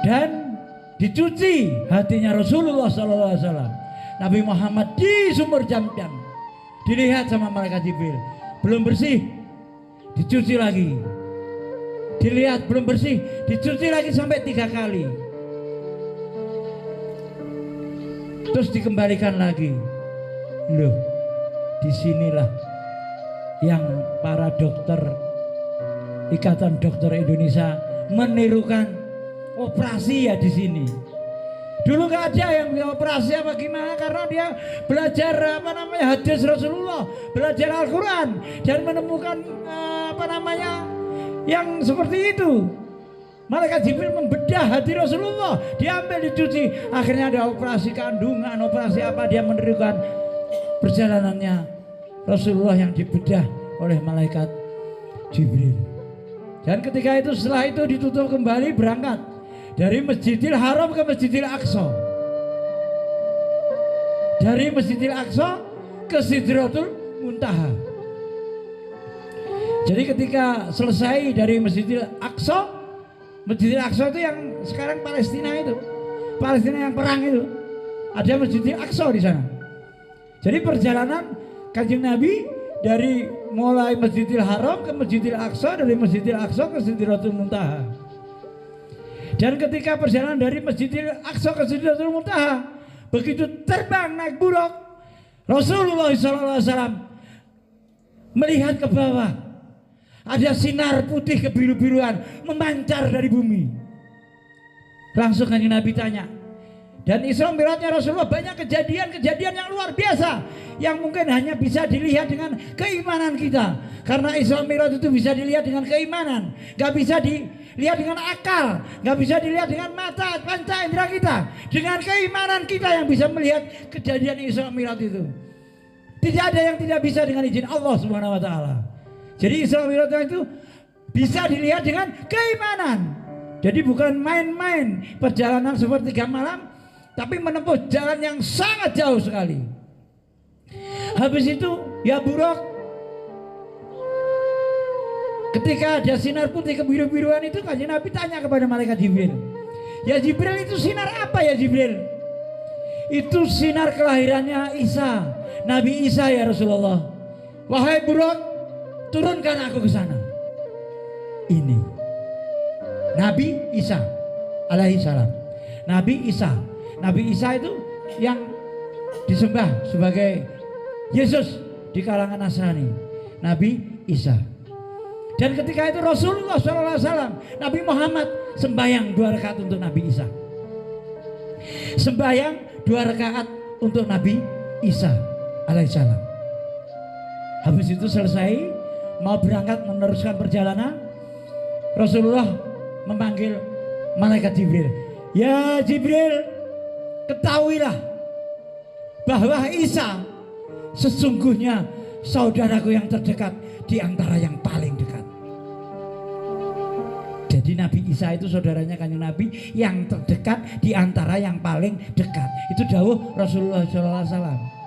dan dicuci hatinya Rasulullah SAW. Nabi Muhammad di sumur Zamzam dilihat sama malaikat Jibril, belum bersih, dicuci lagi, dilihat belum bersih, dicuci lagi sampai 3 kali, terus dikembalikan lagi. Loh, disinilah yang para dokter, Ikatan Dokter Indonesia menirukan operasi ya di sini. Dulu gak ada yang operasi apa gimana, karena dia belajar hadis Rasulullah, belajar Al-Quran dan menemukan yang seperti itu. Malaikat Jibril membedah hati Rasulullah, diambil dicuci, akhirnya ada operasi kandungan, operasi apa, dia menirukan perjalanannya Rasulullah yang dibedah oleh malaikat Jibril. Dan ketika itu, setelah itu ditutup kembali, berangkat dari Masjidil Haram ke Masjidil Aqsa, dari Masjidil Aqsa ke Sidratul Muntaha. Jadi ketika selesai dari Masjidil Aqsa, Masjidil Aqsa itu yang sekarang Palestina itu, Palestina yang perang itu, ada Masjidil Aqsa di sana. Jadi perjalanan Kanjeng Nabi dari mulai Masjidil Haram ke Masjidil Aqsa, dari Masjidil Aqsa ke Sidratul Muntaha. Dan ketika perjalanan dari Masjidil Aqsa ke Sidratul Muntaha, begitu terbang naik buruk, Rasulullah SAW melihat ke bawah, ada sinar putih kebiru-biruan memancar dari bumi. Langsung Kanjeng Nabi tanya, dan Isra Mi'rajnya Rasulullah banyak kejadian-kejadian yang luar biasa yang mungkin hanya bisa dilihat dengan keimanan kita. Karena Isra Mi'raj itu bisa dilihat dengan keimanan, gak bisa dilihat dengan akal, gak bisa dilihat dengan mata panca indera kita. Dengan keimanan kita yang bisa melihat kejadian Isra Mi'raj itu. Tidak ada yang tidak bisa dengan izin Allah Subhanahu wa taala. Jadi Isra Mi'raj itu bisa dilihat dengan keimanan. Jadi bukan main-main perjalanan seperti 3 malam, tapi menempuh jalan yang sangat jauh sekali. Habis itu ya buruk, ketika ada sinar putih kebiru-biruan itu, Kanjeng Nabi tanya kepada malaikat Jibril, ya Jibril, itu sinar apa ya Jibril? Itu sinar kelahirannya Isa, Nabi Isa ya Rasulullah. Wahai buruk, turunkan aku ke sana. Ini Nabi Isa alaihi salam. Nabi Isa, Nabi Isa itu yang disembah sebagai Yesus di kalangan Nasrani, Nabi Isa. Dan ketika itu Rasulullah SAW, Nabi Muhammad sembahyang 2 rakaat untuk Nabi Isa, sembahyang 2 rakaat untuk Nabi Isa alaihissalam. Habis itu selesai, mau berangkat meneruskan perjalanan, Rasulullah memanggil malaikat Jibril. Ya Jibril, ketahuilah bahwa Isa sesungguhnya saudaraku yang terdekat di antara yang paling dekat. Jadi Nabi Isa itu saudaranya Kanjeng Nabi yang terdekat di antara yang paling dekat. Itu dawuh Rasulullah SAW.